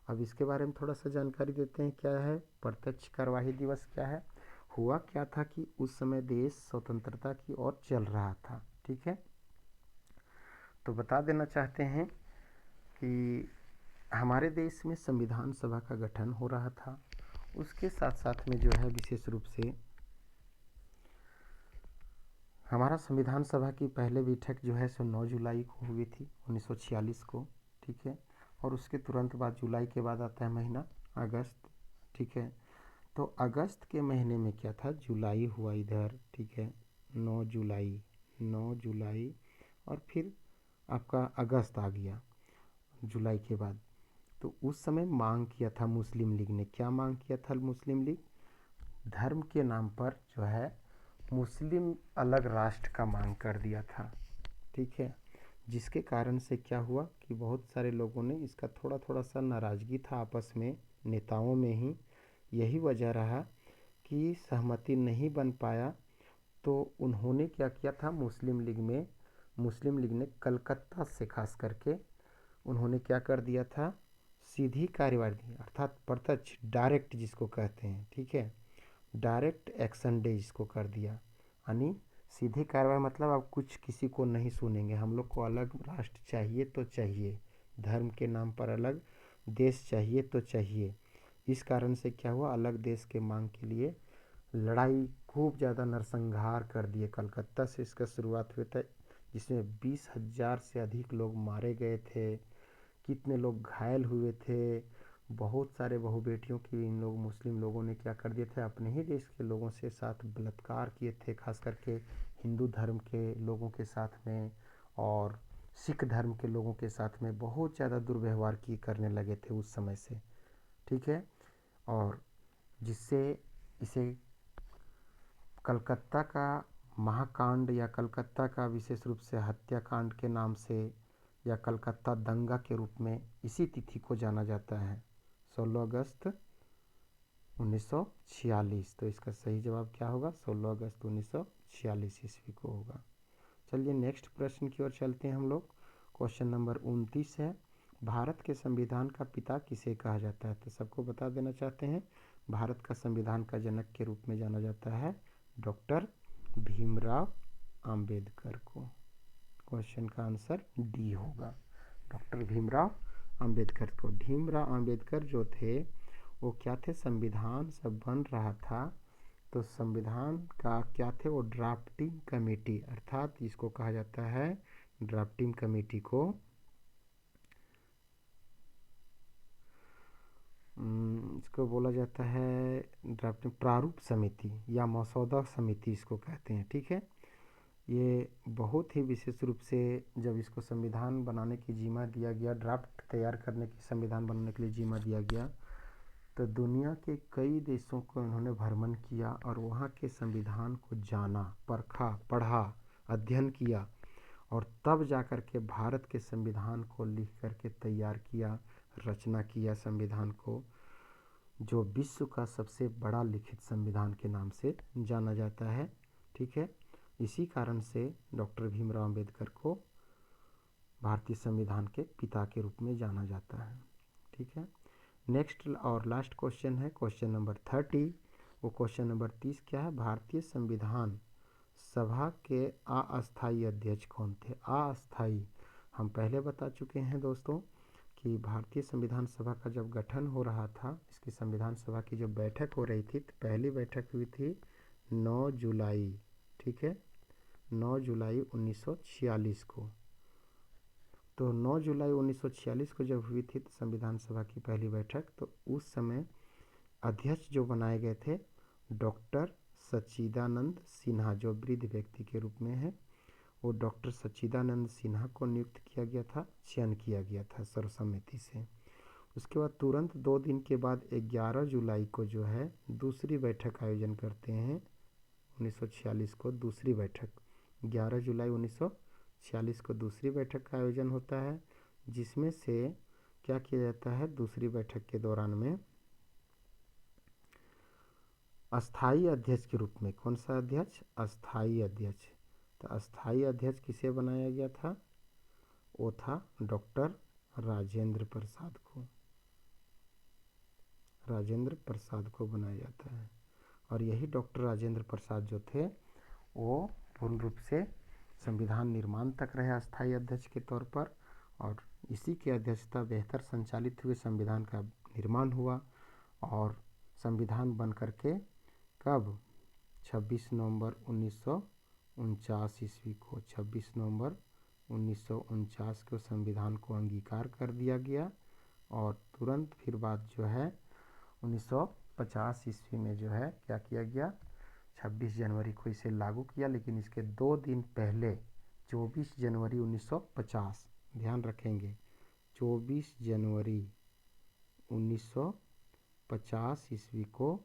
[SPEAKER 1] अब इसके बारे में थोड़ा सा जानकारी देते हैं, क्या है प्रत्यक्ष कार्यवाही दिवस क्या है। हुआ क्या था कि उस समय देश स्वतंत्रता की ओर चल रहा था। ठीक है। तो बता देना चाहते हैं कि हमारे देश में संविधान सभा का गठन हो रहा था। उसके साथ साथ में जो है विशेष रूप से हमारा संविधान सभा की पहले बैठक जो है सो 9 जुलाई को हुई थी 1946 को। ठीक है। और उसके तुरंत बाद जुलाई के बाद आता है महीना अगस्त। ठीक है। तो अगस्त के महीने में क्या था, जुलाई हुआ इधर। ठीक है। 9 जुलाई, 9 जुलाई और फिर आपका अगस्त आ गया जुलाई के बाद। तो उस समय मांग किया था मुस्लिम लीग ने। क्या मांग किया था मुस्लिम लीग, धर्म के नाम पर जो है मुस्लिम अलग राष्ट्र का मांग कर दिया था। ठीक है। जिसके कारण से क्या हुआ कि बहुत सारे लोगों ने इसका थोड़ा थोड़ा सा नाराज़गी था आपस में, नेताओं में ही। यही वजह रहा कि सहमति नहीं बन पाया। तो उन्होंने क्या किया था, मुस्लिम लीग ने कलकत्ता से खास करके उन्होंने क्या कर दिया था, सीधी कार्यवाही अर्थात प्रत्यक्ष डायरेक्ट जिसको कहते हैं। ठीक है। डायरेक्ट एक्शन डे इसको कर दिया। यानी सीधी कार्रवाई मतलब अब कुछ किसी को नहीं सुनेंगे, हम लोग को अलग राष्ट्र चाहिए तो चाहिए, धर्म के नाम पर अलग देश चाहिए तो चाहिए। इस कारण से क्या हुआ, अलग देश के मांग के लिए लड़ाई, खूब ज़्यादा नरसंहार कर दिए। कलकत्ता से इसका शुरुआत हुआ था, जिसमें 20,000 से अधिक लोग मारे गए थे, कितने लोग घायल हुए थे। बहुत सारे बहू बेटियों की इन लोग मुस्लिम लोगों ने क्या कर दिए थे, अपने ही देश के लोगों से साथ बलात्कार किए थे, खास करके हिंदू धर्म के लोगों के साथ में और सिख धर्म के लोगों के साथ में बहुत ज़्यादा दुर्व्यवहार की करने लगे थे उस समय से। ठीक है। और जिससे इसे कलकत्ता का महाकांड या कलकत्ता का विशेष रूप से हत्याकांड के नाम से या कलकत्ता दंगा के रूप में इसी तिथि को जाना जाता है, 16 अगस्त 1946। तो इसका सही जवाब क्या होगा, 16 अगस्त 1946 ईस्वी को होगा। चलिए नेक्स्ट प्रश्न की ओर चलते हैं हम लोग। क्वेश्चन नंबर 29 है, भारत के संविधान का पिता किसे कहा जाता है। तो सबको बता देना चाहते हैं, भारत का संविधान का जनक के रूप में जाना जाता है डॉक्टर भीमराव अंबेडकर को। क्वेश्चन का आंसर डी होगा, डॉक्टर भीमराव अंबेडकर को। भीमराव अंबेडकर जो थे वो क्या थे, संविधान सब बन रहा था तो संविधान का क्या थे वो ड्राफ्टिंग कमेटी, अर्थात इसको कहा जाता है ड्राफ्टिंग कमेटी को इसको बोला जाता है ड्राफ्टिंग प्रारूप समिति या मसौदा समिति इसको कहते हैं। ठीक है, ये बहुत ही विशेष रूप से जब इसको संविधान बनाने की जिम्मा दिया गया, ड्राफ्ट तैयार करने की संविधान बनाने के लिए जिम्मा दिया गया, तो दुनिया के कई देशों को इन्होंने भ्रमण किया और वहाँ के संविधान को जाना, परखा, पढ़ा, अध्ययन किया और तब जा कर के भारत के संविधान को लिख कर के तैयार किया, रचना किया संविधान को, जो विश्व का सबसे बड़ा लिखित संविधान के नाम से जाना जाता है। ठीक है, इसी कारण से डॉक्टर भीमराव अंबेडकर को भारतीय संविधान के पिता के रूप में जाना जाता है। ठीक है, नेक्स्ट और लास्ट क्वेश्चन है क्वेश्चन नंबर 30। वो क्वेश्चन नंबर 30 क्या है, भारतीय संविधान सभा के अस्थायी अध्यक्ष कौन थे। अस्थायी हम पहले बता चुके हैं दोस्तों कि भारतीय संविधान सभा का जब गठन हो रहा था, इसकी संविधान सभा की जब बैठक हो रही थी तो पहली बैठक हुई थी 9 जुलाई। ठीक है, 9 जुलाई 1946 को। तो 9 जुलाई 1946 को जब हुई थी तो संविधान सभा की पहली बैठक, तो उस समय अध्यक्ष जो बनाए गए थे डॉक्टर सच्चिदानंद सिन्हा, जो वृद्ध व्यक्ति के रूप में है, वो डॉक्टर सच्चिदानंद सिन्हा को नियुक्त किया गया था, चयन किया गया था सर्वसम्मति से। उसके बाद तुरंत 2 दिन के बाद 11 जुलाई को जो है दूसरी बैठक आयोजन करते हैं 1946 को, दूसरी बैठक 11 जुलाई 1946 को दूसरी बैठक का आयोजन होता है, जिसमें से क्या किया जाता है, दूसरी बैठक के दौरान में अस्थाई अध्यक्ष के रूप में, कौन सा अध्यक्ष, अस्थाई अध्यक्ष। तो अस्थाई अध्यक्ष किसे बनाया गया था, वो था डॉक्टर राजेंद्र प्रसाद को, राजेंद्र प्रसाद को बनाया जाता है। और यही डॉक्टर राजेंद्र प्रसाद जो थे वो पूर्ण रूप से संविधान निर्माण तक रहे अस्थायी अध्यक्ष के तौर पर, और इसी की अध्यक्षता बेहतर संचालित हुए संविधान का निर्माण हुआ और संविधान बन करके कब 26 नवंबर 1949 ईस्वी को, 26 नवंबर 1949 को संविधान को अंगीकार कर दिया गया और तुरंत फिर बाद जो है 1950 ईस्वी में जो है क्या किया गया, 26 जनवरी को इसे लागू किया। लेकिन इसके 2 दिन पहले 24 जनवरी 1950, ध्यान रखेंगे 24 जनवरी 1950 ईस्वी को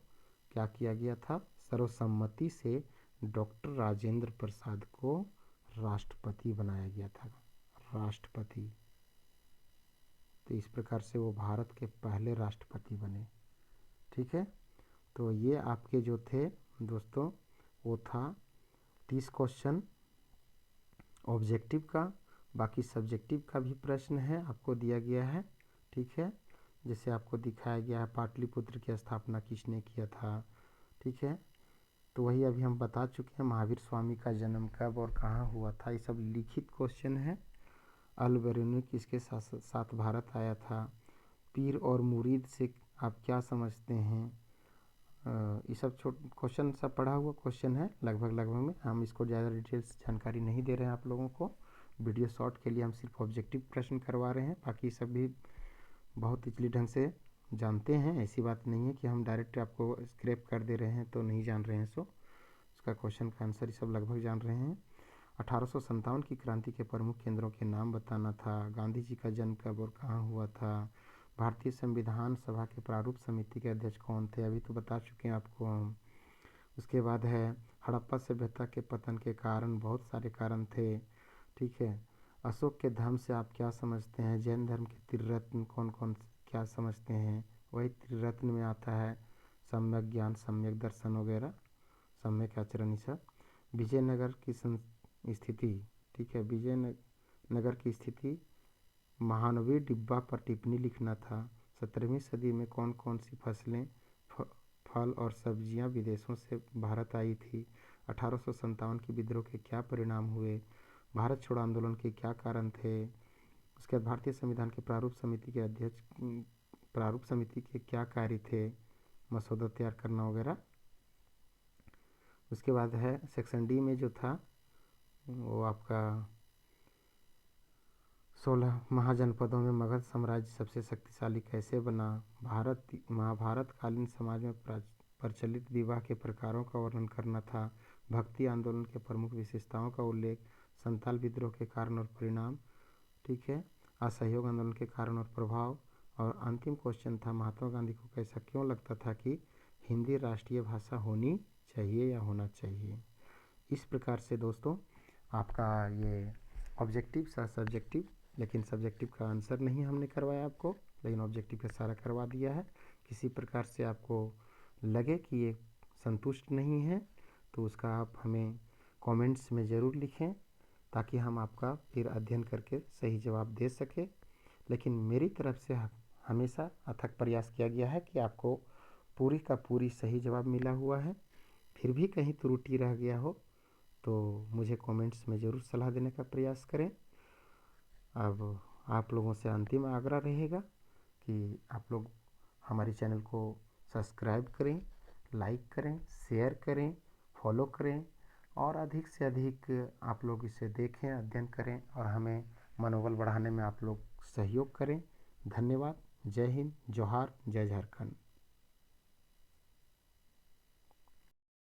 [SPEAKER 1] क्या किया गया था, सर्वसम्मति से डॉक्टर राजेंद्र प्रसाद को राष्ट्रपति बनाया गया था, राष्ट्रपति। तो इस प्रकार से वो भारत के पहले राष्ट्रपति बने। ठीक है, तो ये आपके जो थे दोस्तों वो था 30 क्वेश्चन ऑब्जेक्टिव का। बाकी सब्जेक्टिव का भी प्रश्न है, आपको दिया गया है। ठीक है, जैसे आपको दिखाया गया है पाटलिपुत्र की स्थापना किसने किया था। ठीक है, तो वही अभी हम बता चुके हैं, महावीर स्वामी का जन्म कब और कहाँ हुआ था, ये सब लिखित क्वेश्चन है। अल बेरूनी किसके साथ भारत आया था, पीर और मुरीद से आप क्या समझते हैं, ये सब क्वेश्चन सब पढ़ा हुआ क्वेश्चन है लगभग में। हम इसको ज़्यादा डिटेल्स जानकारी नहीं दे रहे हैं आप लोगों को, वीडियो शॉर्ट के लिए हम सिर्फ ऑब्जेक्टिव प्रश्न करवा रहे हैं। बाकी सब भी बहुत इजली ढंग से जानते हैं, ऐसी बात नहीं है कि हम डायरेक्ट आपको स्क्रैप कर दे रहे हैं तो नहीं जान रहे हैं। सो उसका क्वेश्चन का आंसर ये सब लगभग जान रहे हैं। 1857 की क्रांति के प्रमुख केंद्रों के नाम बताना था, गांधी जी का जन्म कब और कहाँ हुआ था, भारतीय संविधान सभा के प्रारूप समिति के अध्यक्ष कौन थे, अभी तो बता चुके हैं आपको हम। उसके बाद है हड़प्पा सभ्यता के पतन के कारण बहुत सारे कारण थे। ठीक है, अशोक के धर्म से आप क्या समझते हैं, जैन धर्म के त्रिरत्न कौन कौन क्या समझते हैं, वही त्रिरत्न में आता है सम्यक ज्ञान, सम्यक दर्शन वगैरह, सम्यक आचरण, ये सब। विजयनगर की स्थिति, ठीक है, विजयनगर की स्थिति, महानवी डिब्बा पर टिप्पणी लिखना था। 17वीं सदी में कौन कौन सी फसलें, फल और सब्जियां विदेशों से भारत आई थी। 1857 के विद्रोह के क्या परिणाम हुए, भारत छोड़ो आंदोलन के क्या कारण थे। उसके बाद भारतीय संविधान के प्रारूप समिति के अध्यक्ष प्रारूप समिति के क्या कार्य थे, मसौदा तैयार करना वगैरह। उसके बाद है सेक्शन डी में जो था वो आपका 16 महाजनपदों में मगध साम्राज्य सबसे शक्तिशाली कैसे बना, महाभारत कालीन समाज में प्रचलित विवाह के प्रकारों का वर्णन करना था, भक्ति आंदोलन के प्रमुख विशेषताओं का उल्लेख, संथाल विद्रोह के कारण और परिणाम, ठीक है, असहयोग आंदोलन के कारण और प्रभाव, और अंतिम क्वेश्चन था महात्मा गांधी को ऐसा क्यों लगता था कि हिंदी राष्ट्रीय भाषा होनी चाहिए या होना चाहिए। इस प्रकार से दोस्तों आपका ये ऑब्जेक्टिव सा सब्जेक्टिव, लेकिन सब्जेक्टिव का आंसर नहीं हमने करवाया आपको, लेकिन ऑब्जेक्टिव का सारा करवा दिया है। किसी प्रकार से आपको लगे कि ये संतुष्ट नहीं है तो उसका आप हमें कमेंट्स में ज़रूर लिखें, ताकि हम आपका फिर अध्ययन करके सही जवाब दे सकें। लेकिन मेरी तरफ से हमेशा अथक प्रयास किया गया है कि आपको पूरी का पूरी सही जवाब मिला हुआ है। फिर भी कहीं त्रुटि रह गया हो तो मुझे कमेंट्स में ज़रूर सलाह देने का प्रयास करें। अब आप लोगों से अंतिम आग्रह रहेगा कि आप लोग हमारे चैनल को सब्सक्राइब करें, लाइक करें, शेयर करें, फॉलो करें, और अधिक से अधिक आप लोग इसे देखें, अध्ययन करें और हमें मनोबल बढ़ाने में आप लोग सहयोग करें। धन्यवाद। जय हिंद, जोहार, जय झारखंड।